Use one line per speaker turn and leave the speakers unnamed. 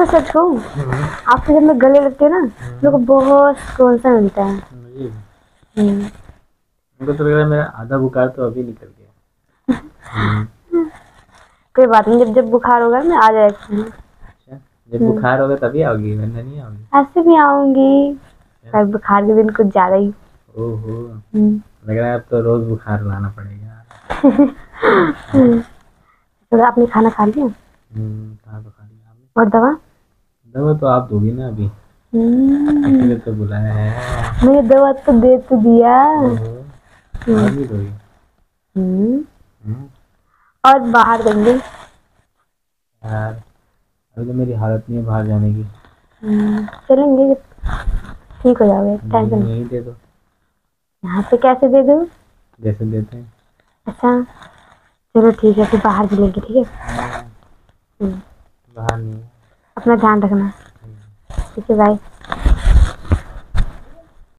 तो सच कहूँ, आपसे जब मैं गले लगती है ना, मेरे को बहुत सुकून सा मिलता है।
मुझे तो लग रहा है मेरा आधा बुखार तो अभी निकल गया।
कोई बात नहीं, जब जब बुखार होगा मैं आ जाएगी।
अच्छा, जब बुखार होगा तभी आओगी, वरना नहीं आओगी।
ऐसे भी आऊंगी, पर बुखार के दिन कुछ ज्यादा ही।
ओहो, लग रहा है अब तो रोज बुखार लाना पड़ेगा।
तो आपने खाना खा लिया?
खा तो खा लिया आपने।
और दवा?
दवा तो आप दोगी ना अभी, इसीलिए तो बुलाया है।
मैंने दवा तो दे तो दिया।
और भी दोगी?
और बाहर देंगे
यार, अभी तो मेरी हालत नहीं है बाहर जाने की।
चलेंगे, ठीक हो जाओगे, टेंशन
यहीं दे दो।
यहाँ पे कैसे दे दूँ?
जैसे देते हैं।
अच्छा चलो ठीक है, फिर बाहर चलेंगे, ठीक है।
बाहर नहीं है।
अपना ध्यान रखना, ठीक है, बाय।